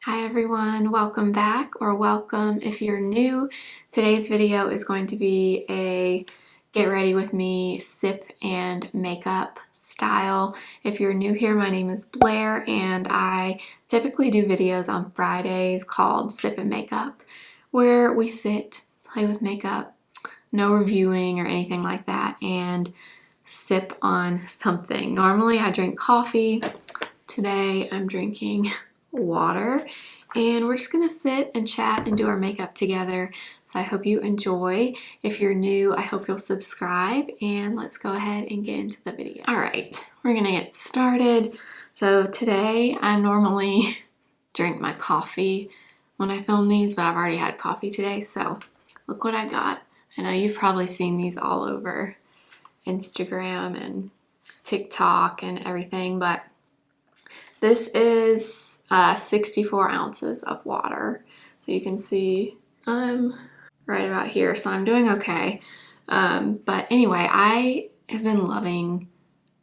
Hi everyone, welcome back, or welcome if you're new. Today's video is going to be a get ready with me sip and makeup style. If you're new here, my name is Blair and I typically do videos on Fridays called Sip and Makeup, where we sit, play with makeup, no reviewing or anything like that, and sip on something. Normally I drink coffee. Today I'm drinking water, and we're just gonna sit and chat and do our makeup together. So I hope you enjoy. If you're new, I hope you'll subscribe, and let's go ahead and get into the video. All right, we're gonna get started. So today I normally drink my coffee when I film these, but I've already had coffee today, so look what I got. I know you've probably seen these all over Instagram and TikTok and everything, but this is 64 ounces of water. So you can see I'm right about here, so I'm doing okay. But anyway, I have been loving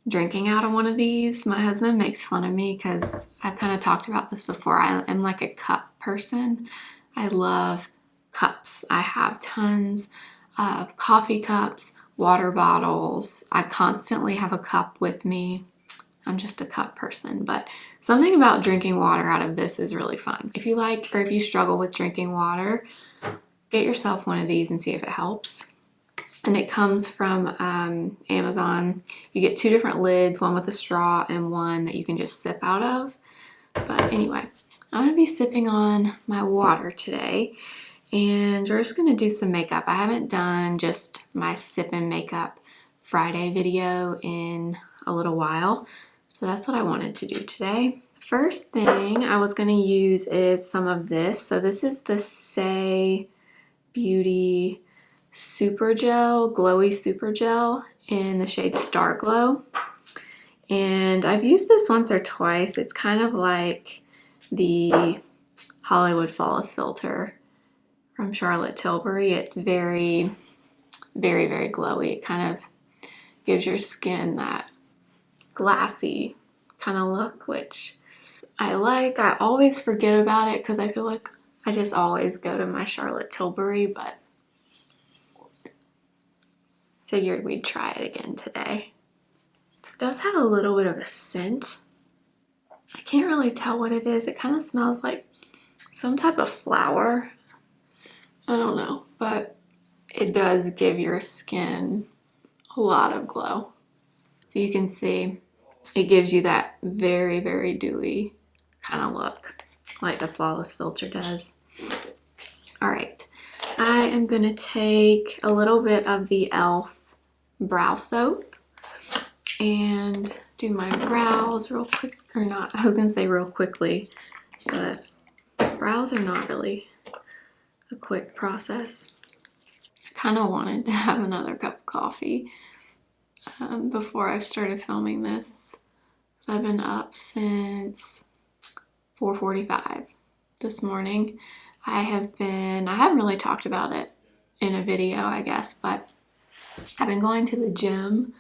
drinking out of one of these. My husband makes fun of me because I've kind of talked about this before. I'm like a cup person. I love cups. I have tons of coffee cups, water bottles. I constantly have a cup with me. I'm just a cup person, but something about drinking water out of this is really fun. If you like, or if you struggle with drinking water, get yourself one of these and see if it helps. And it comes from Amazon. You get two different lids, one with a straw and one that you can just sip out of. But anyway, I'm gonna be sipping on my water today, and we're just gonna do some makeup. I haven't done just my sip and makeup Friday video in a little while. So that's what I wanted to do today. First thing I was going to use is some of this. So this is the Saie Beauty Super Gel, Glowy Super Gel in the shade Starglow. And I've used this once or twice. It's kind of like the Hollywood Flawless filter from Charlotte Tilbury. It's very, very, very glowy. It kind of gives your skin that glassy kind of look, which I like. I always forget about it because I feel like I just always go to my Charlotte Tilbury, but figured we'd try it again today. It does have a little bit of a scent. I can't really tell what it is. It kind of smells like some type of flower. I don't know, but it does give your skin a lot of glow. So you can see it gives you that very, very dewy kind of look, like the Flawless filter does. All right, I am gonna take a little bit of the e.l.f. brow soap and do my brows real quick, or not, I was gonna say real quickly, but brows are not really a quick process. I kind of wanted to have another cup of coffee before I started filming this. So I've been up since 4:45 this morning. I haven't really talked about it in a video, I guess, but I've been going to the gym,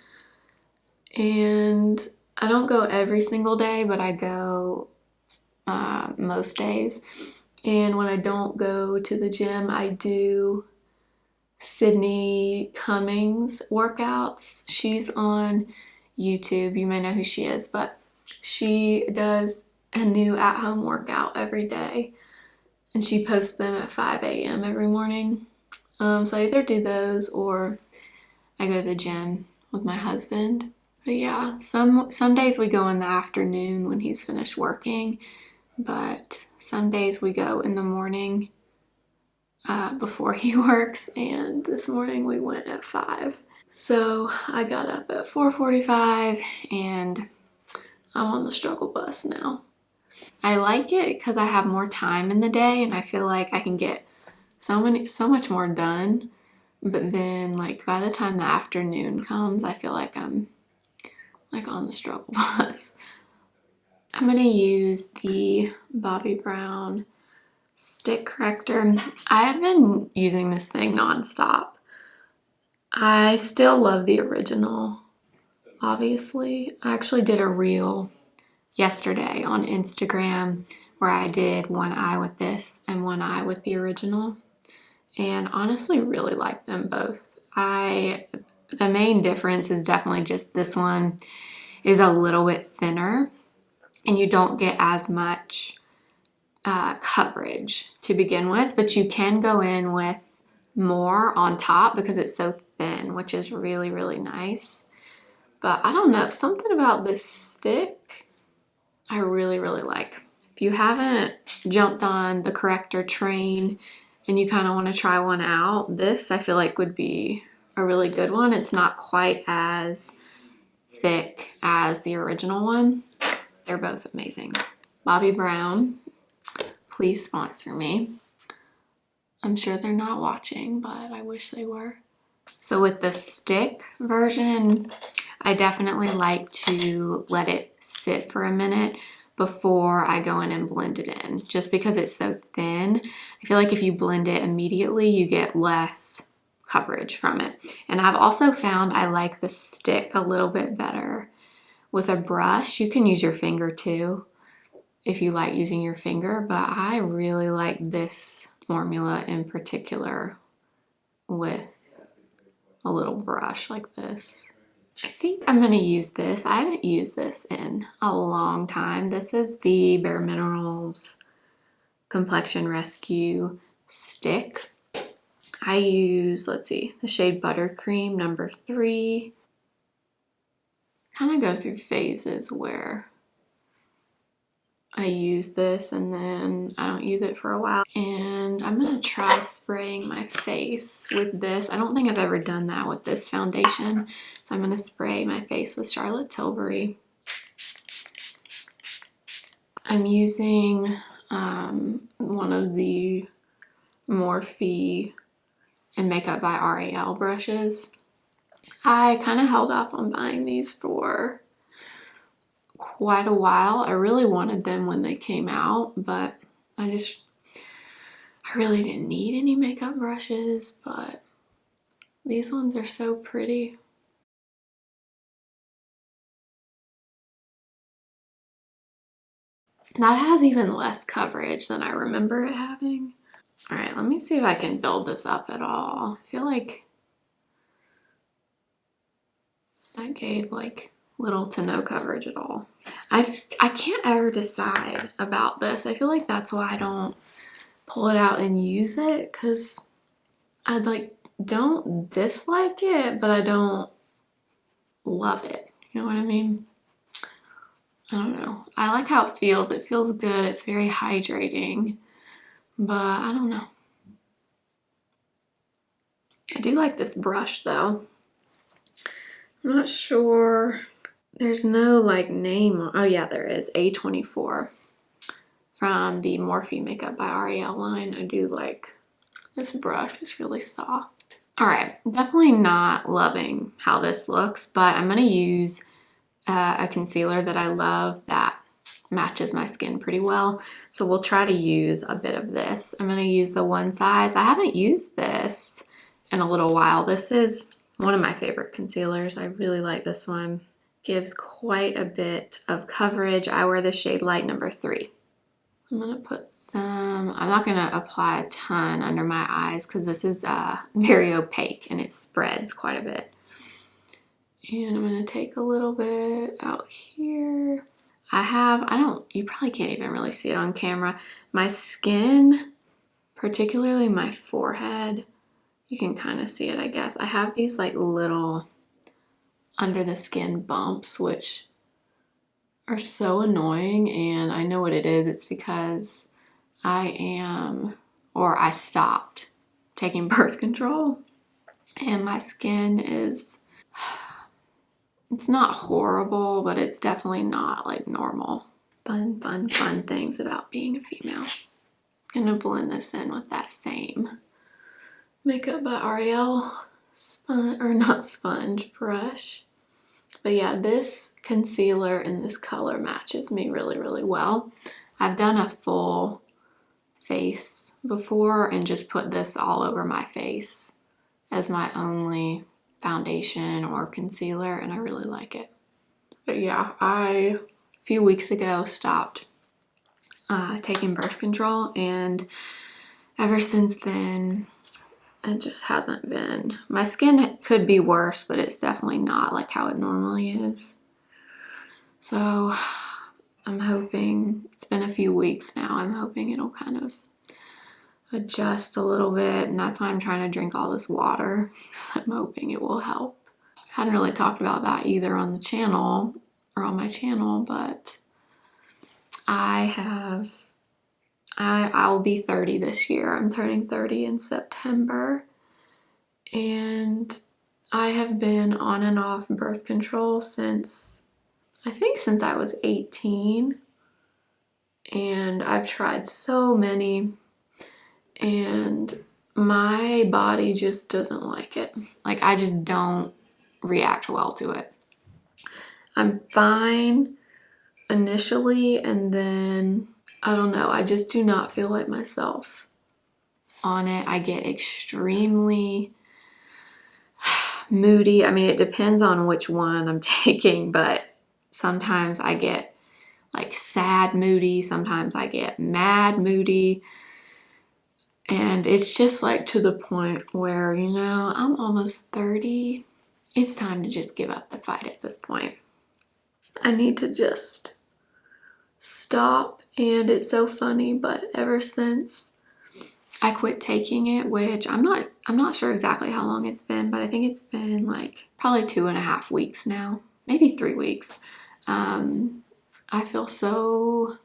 and I don't go every single day, but I go most days. And when I don't go to the gym, I do Sydney Cummings workouts. She's on YouTube. You may know who she is, but she does a new at-home workout every day, and she posts them at 5 a.m. every morning. So I either do those or I go to the gym with my husband. But yeah, some days we go in the afternoon when he's finished working, but some days we go in the morning before he works, and this morning we went at 5. So I got up at 4:45 and I'm on the struggle bus now. I like it because I have more time in the day and I feel like I can get so much more done. But then like by the time the afternoon comes, I feel like I'm like on the struggle bus. I'm gonna use the Bobbi Brown stick corrector. I have been using this thing nonstop. I still love the original, obviously. I actually did a reel yesterday on Instagram where I did one eye with this and one eye with the original, and honestly really like them both. The main difference is definitely just this one is a little bit thinner and you don't get as much coverage to begin with, but you can go in with more on top because it's so thin, which is really, really nice. But I don't know, something about this stick I really, really like. If you haven't jumped on the Corrector train and you kind of want to try one out, this I feel like would be a really good one. It's not quite as thick as the original one. They're both amazing. Bobbi Brown, please sponsor me. I'm sure they're not watching, but I wish they were. So with the stick version, I definitely like to let it sit for a minute before I go in and blend it in, just because it's so thin. I feel like if you blend it immediately, you get less coverage from it. And I've also found I like the stick a little bit better with a brush. You can use your finger too if you like using your finger, but I really like this formula in particular with a little brush like this. I think I'm going to use this. I haven't used this in a long time. This is the Bare Minerals Complexion Rescue stick. I use, let's see, the shade Buttercream number 3. Kind of go through phases where I use this and then I don't use it for a while. And I'm going to try spraying my face with this. I don't think I've ever done that with this foundation. So I'm going to spray my face with Charlotte Tilbury. I'm using one of the Morphe and Makeup by Ariel brushes. I kind of held off on buying these for quite a while. I really wanted them when they came out, but I really didn't need any makeup brushes, but these ones are so pretty. That has even less coverage than I remember it having. All right, let me see if I can build this up at all. I feel like that gave like little to no coverage at all. I can't ever decide about this. I feel like that's why I don't pull it out and use it, because I like don't dislike it, but I don't love it. You know what I mean? I don't know. I like how it feels. It feels good. It's very hydrating, but I don't know. I do like this brush though. I'm not sure. There's no like name. Oh yeah, there is. A24 from the Morphe Makeup by Ariel line. I do like this brush. It's really soft. All right, definitely not loving how this looks, but I'm gonna use a concealer that I love that matches my skin pretty well. So we'll try to use a bit of this. I'm gonna use the One Size. I haven't used this in a little while. This is one of my favorite concealers. I really like this one. Gives quite a bit of coverage. I wear the shade Light number 3. I'm gonna put some, I'm not gonna apply a ton under my eyes because this is very opaque and it spreads quite a bit. And I'm gonna take a little bit out here. You probably can't even really see it on camera. My skin, particularly my forehead, you can kind of see it, I guess. I have these like little under the skin bumps, which are so annoying, and I know what it is. It's because I stopped taking birth control, and my skin is, it's not horrible, but it's definitely not like normal. Fun things about being a female. I'm gonna blend this in with that same Makeup by Ariel sponge brush. But yeah, this concealer in this color matches me really, really well. I've done a full face before and just put this all over my face as my only foundation or concealer, and I really like it. But yeah, I a few weeks ago stopped taking birth control, and ever since then it just hasn't been. My skin could be worse, but it's definitely not like how it normally is. So I'm hoping, it's been a few weeks now, I'm hoping it'll kind of adjust a little bit, and that's why I'm trying to drink all this water. I'm hoping it will help. I hadn't really talked about that either on the channel or on my channel, but I will be 30 this year. I'm turning 30 in September, and I have been on and off birth control since, I think since I was 18, and I've tried so many, and my body just doesn't like it. Like, I just don't react well to it. I'm fine initially, and then I don't know, I just do not feel like myself on it. I get extremely moody. I mean, it depends on which one I'm taking, but sometimes I get like sad moody, sometimes I get mad moody, and it's just like to the point where, you know, I'm almost 30. It's time to just give up the fight at this point. I need to just stop. And it's so funny, but ever since I quit taking it, which I'm not sure exactly how long it's been, but I think it's been like probably 2.5 weeks now, maybe 3 weeks. I feel so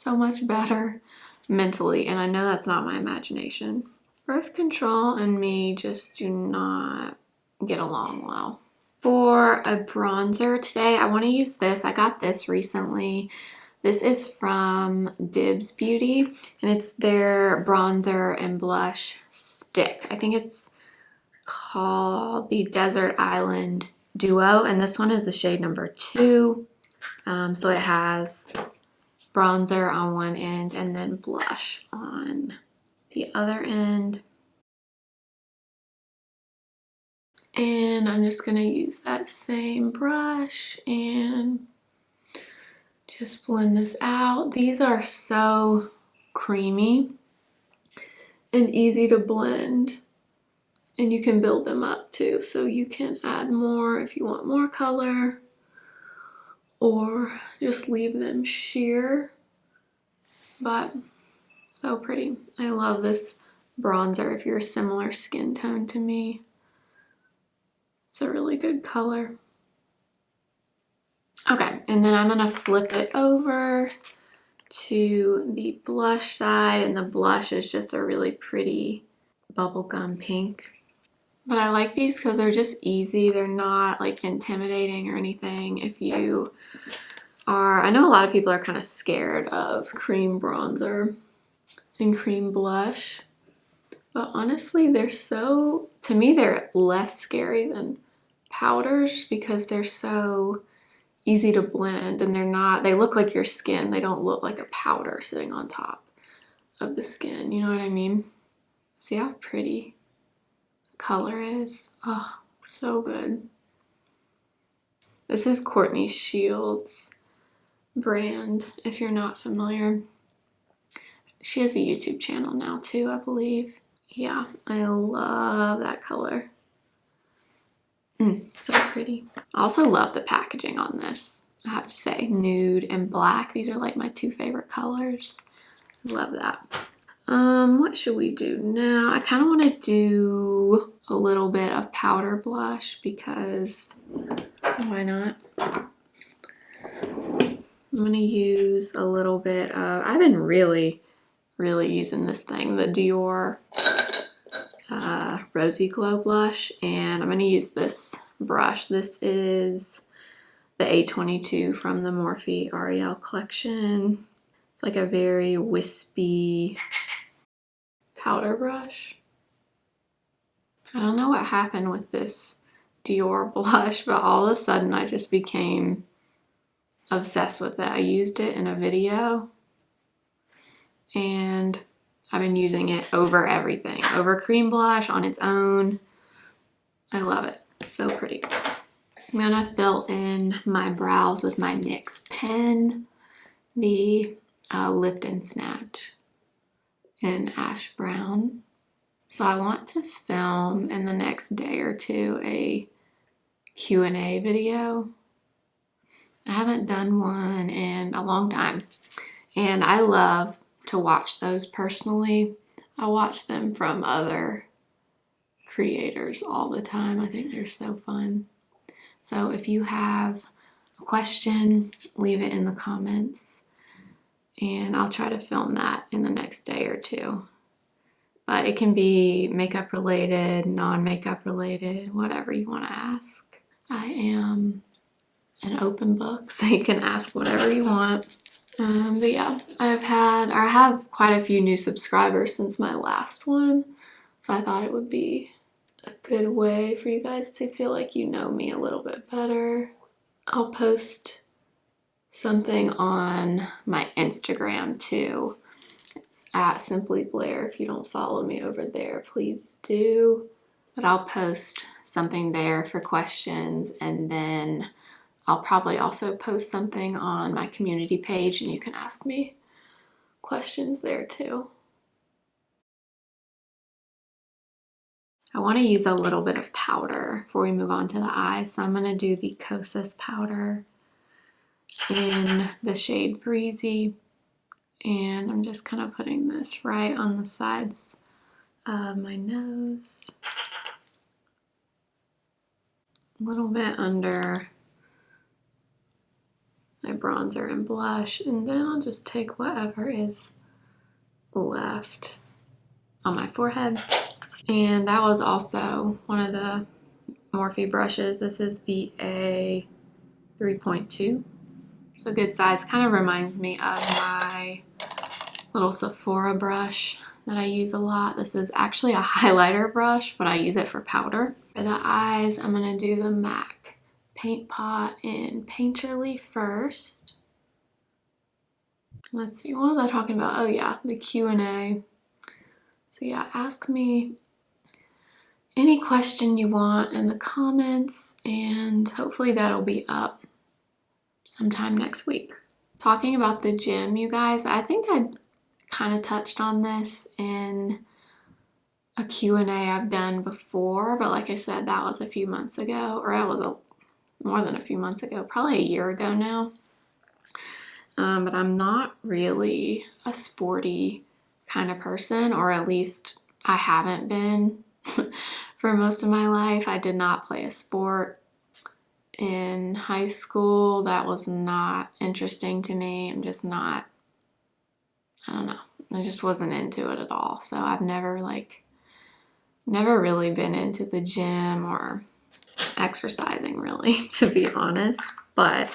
much better mentally, and I know that's not my imagination. Birth control and me just do not get along well. For a bronzer today, I want to use this. I got this recently. This is from DIBS Beauty, and it's their bronzer and blush stick. I think it's called the Desert Island Duo, and this one is the shade number 2. So it has bronzer on one end and then blush on the other end. And I'm just gonna use that same brush and just blend this out. These are so creamy and easy to blend, and you can build them up too. So you can add more if you want more color, or just leave them sheer. But so pretty. I love this bronzer if you're a similar skin tone to me. It's a really good color. Okay, and then I'm gonna flip it over to the blush side, and the blush is just a really pretty bubblegum pink. But I like these because they're just easy. They're not like intimidating or anything. If you are, I know a lot of people are kind of scared of cream bronzer and cream blush, but honestly, they're so, to me, they're less scary than powders because they're so easy to blend, and they're not, they look like your skin. They don't look like a powder sitting on top of the skin. You know what I mean? See how pretty the color is? Oh, so good. This is Courtney Shields' brand, if you're not familiar. She has a YouTube channel now too, I believe. Yeah, I love that color. So pretty. I also love the packaging on this, I have to say. Nude and black. These are like my 2 favorite colors. Love that. What should we do now? I kind of want to do a little bit of powder blush because why not? I'm going to use a little bit of, I've been really using this thing, the Dior Rosy Glow blush, and I'm going to use this brush. This is the A22 from the Morphe Ariel collection. It's like a very wispy powder brush. I don't know what happened with this Dior blush, but all of a sudden I just became obsessed with it. I used it in a video, and I've been using it over everything. Over cream blush on its own. I love it. So pretty. I'm gonna fill in my brows with my NYX pen. The Lift and Snatch in ash brown. So I want to film in the next day or two a Q&A video. I haven't done one in a long time, and I love to watch those personally. I watch them from other creators all the time. I think they're so fun. So if you have a question, leave it in the comments, and I'll try to film that in the next day or two. But it can be makeup related, non-makeup related, whatever you want to ask. I am an open book, so you can ask whatever you want. But yeah, I have quite a few new subscribers since my last one, so I thought it would be a good way for you guys to feel like you know me a little bit better. I'll post something on my Instagram too. It's at simply.blair. If you don't follow me over there, please do. But I'll post something there for questions, and then I'll probably also post something on my community page, and you can ask me questions there too. I want to use a little bit of powder before we move on to the eyes. So I'm going to do the Kosas powder in the shade Breezy. And I'm just kind of putting this right on the sides of my nose. A little bit under my bronzer and blush, and then I'll just take whatever is left on my forehead. And that was also one of the Morphe brushes. This is the A 3.2, so a good size. Kind of reminds me of my little Sephora brush that I use a lot. This is actually a highlighter brush, but I use it for powder. For the eyes, I'm gonna do the MAC Paint Pot in Painterly first. Let's see, what was I talking about? Oh yeah, the Q&A. So yeah, ask me any question you want in the comments, and hopefully that'll be up sometime next week. Talking about the gym, you guys, I think I kind of touched on this in a Q&A I've done before, but like I said, that was a few months ago, or that was more than a few months ago, probably a year ago now. But I'm not really a sporty kind of person, or at least I haven't been for most of my life. I did not play a sport in high school. That was not interesting to me. I'm just not, I don't know. I just wasn't into it at all. So I've never really been into the gym or exercising really, to be honest. But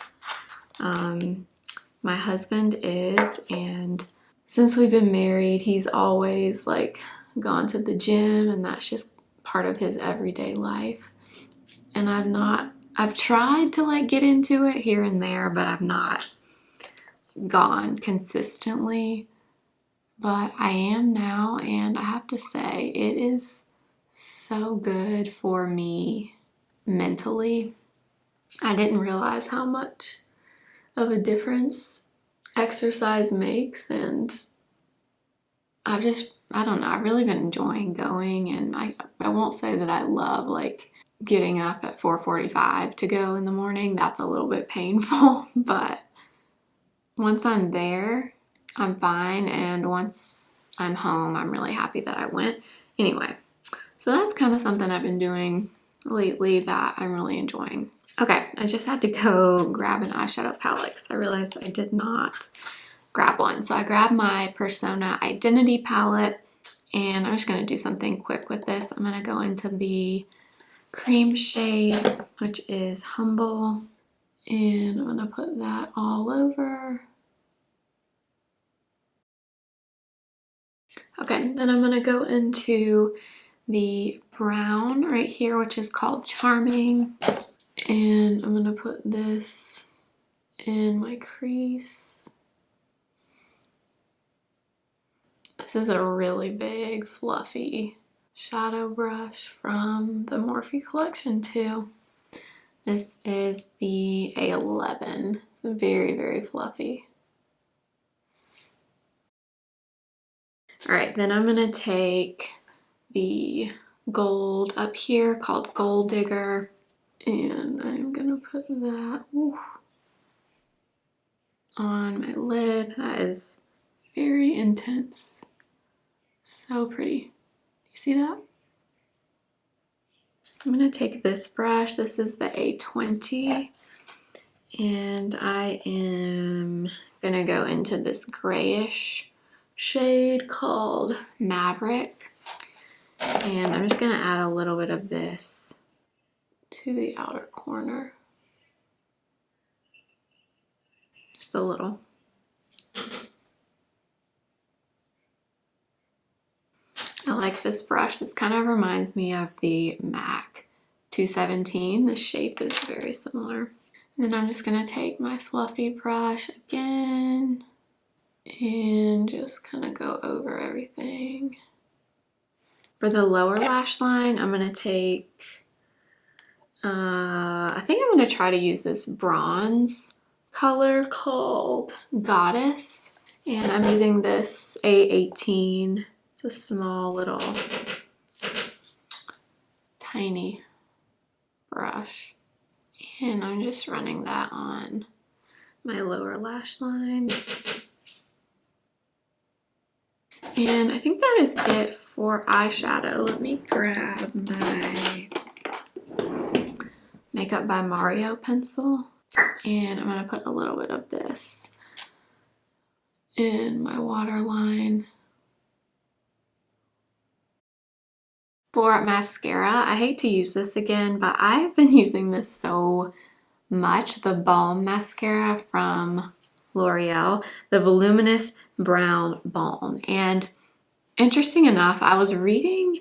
my husband is, and since we've been married, he's always like gone to the gym, and that's just part of his everyday life. And I've tried to like get into it here and there, but I've not gone consistently. But I am now, and I have to say it is so good for me mentally. I didn't realize how much of a difference exercise makes, and I don't know, I've really been enjoying going. And I won't say that I love like getting up at 4:45 to go in the morning. That's a little bit painful, but once I'm there, I'm fine, and once I'm home, I'm really happy that I went. Anyway, so that's kind of something I've been doing lately that I'm really enjoying. Okay, I just had to go grab an eyeshadow palette because I realized I did not grab one. So I grabbed my Persona Identity palette, and I'm just going to do something quick with this. I'm going to go into the cream shade, which is Humble, and I'm going to put that all over. Okay, then I'm going to go into the brown right here, which is called Charming, and I'm going to put this in my crease. This is a really big, fluffy shadow brush from the Morphe collection too. This is the A11. It's very, very fluffy. All right, then I'm gonna take the gold up here called Gold Digger, and I'm gonna put that on my lid. That is very intense. So pretty. You see that? I'm gonna take this brush. This is the A20, and I am gonna go into this grayish shade called Maverick, and I'm just gonna add a little bit of this to the outer corner. Just a little. I like this brush. This kind of reminds me of the MAC 217. The shape is very similar. And then I'm just gonna take my fluffy brush again and just kind of go over everything. For the lower lash line, I'm gonna take, I think I'm gonna try to use this bronze color called Goddess. And I'm using this A18. It's a small little tiny brush, and I'm just running that on my lower lash line. And I think that is it for eyeshadow. Let me grab my Makeup by Mario pencil, and I'm gonna put a little bit of this in my waterline. For mascara, I hate to use this again, but I've been using this so much. The Balm mascara from L'Oreal, the Voluminous Brown Balm. And interesting enough, I was reading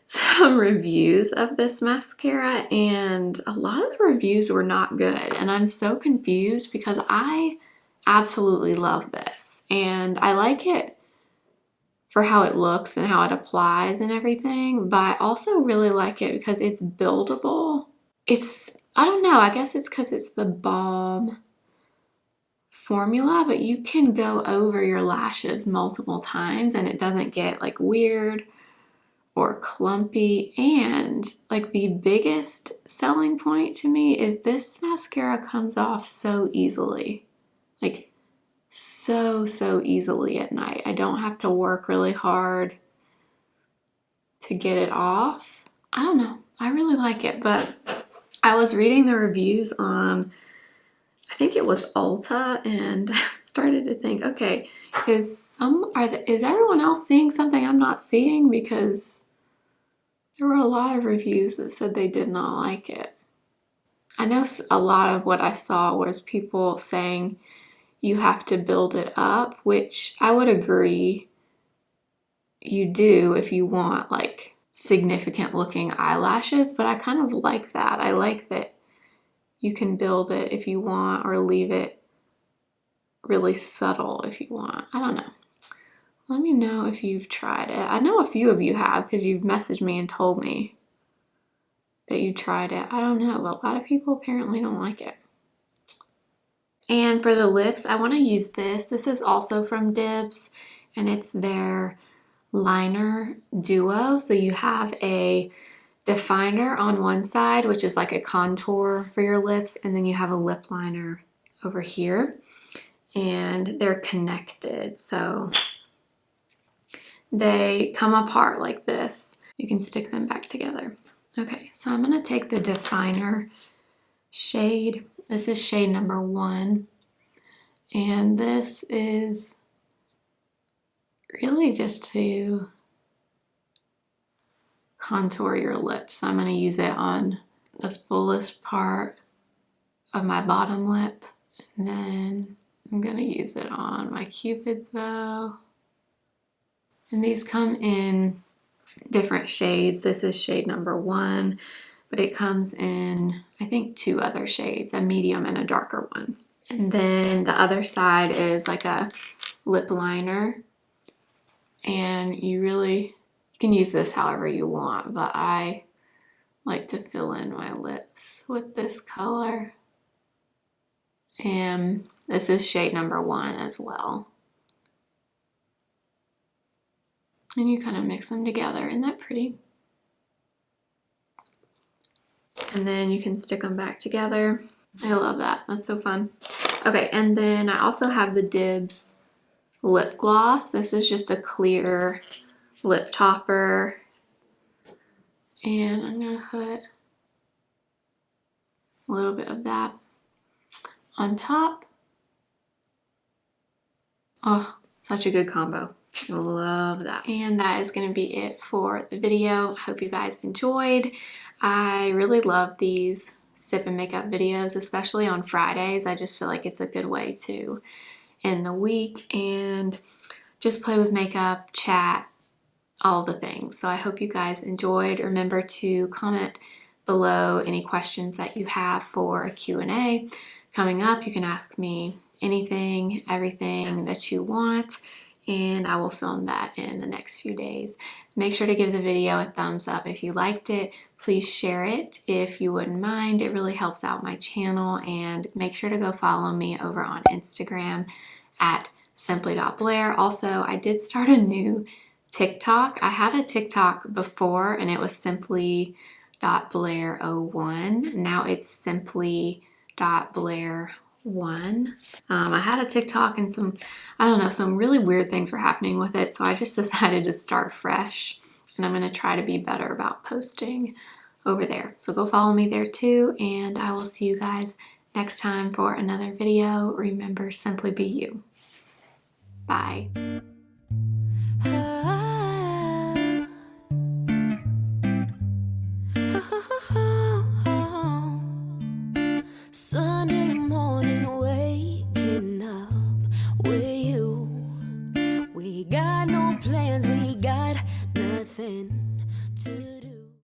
some reviews of this mascara, and a lot of the reviews were not good. And I'm so confused because I absolutely love this. And I like it for how it looks and how it applies and everything, but I also really like it because it's buildable. I don't know, I guess it's because it's the Balm formula, but you can go over your lashes multiple times and it doesn't get like weird or clumpy. And like the biggest selling point to me is this mascara comes off so easily. Like so easily at night. I don't have to work really hard to get it off. I don't know. I really like it, but I was reading the reviews on, I think it was Ulta, and started to think, okay, is everyone else seeing something I'm not seeing? Because there were a lot of reviews that said they did not like it. I know a lot of what I saw was people saying you have to build it up, which I would agree you do if you want like significant looking eyelashes, but I kind of like that. I like that you can build it if you want or leave it really subtle if you want. I don't know. Let me know if you've tried it. I know a few of you have because you've messaged me and told me that you tried it. I don't know, but a lot of people apparently don't like it. And for the lips, I want to use this. This is also from DIBS, and it's their liner duo. So you have a definer on one side, which is like a contour for your lips, and then you have a lip liner over here, and they're connected. So they come apart like this. You can stick them back together. Okay, so I'm gonna take the definer shade. This is shade number 1, and this is really just to contour your lips. So I'm going to use it on the fullest part of my bottom lip, and then I'm going to use it on my Cupid's bow. And these come in different shades. This is shade number 1, but it comes in, I think, 2 other shades, a medium and a darker one. And then the other side is like a lip liner, and you can use this however you want, but I like to fill in my lips with this color. And this is shade number 1 as well. And you kind of mix them together. Isn't that pretty? And then you can stick them back together. I love that. That's so fun. Okay, and then I also have the DIBS lip gloss. This is just a clear lip topper. And I'm going to put a little bit of that on top. Oh, such a good combo. I love that. And that is going to be it for the video. Hope you guys enjoyed. I really love these sip and makeup videos, especially on Fridays. I just feel like it's a good way to end the week and just play with makeup, chat, all the things. So I hope you guys enjoyed. Remember to comment below any questions that you have for a Q&A. Coming up, you can ask me anything, everything that you want, and I will film that in the next few days. Make sure to give the video a thumbs up if you liked it. Please share it if you wouldn't mind. It really helps out my channel, and make sure to go follow me over on Instagram at simply.blair. Also, I did start a new TikTok. I had a TikTok before and it was simply.blair01. Now it's simply.blair1. I had a TikTok and some really weird things were happening with it. So I just decided to start fresh, and I'm going to try to be better about posting over there. So go follow me there too. And I will see you guys next time for another video. Remember, simply be you. Bye. Sunday morning, waking up with you. We got no plans, we got nothing to do.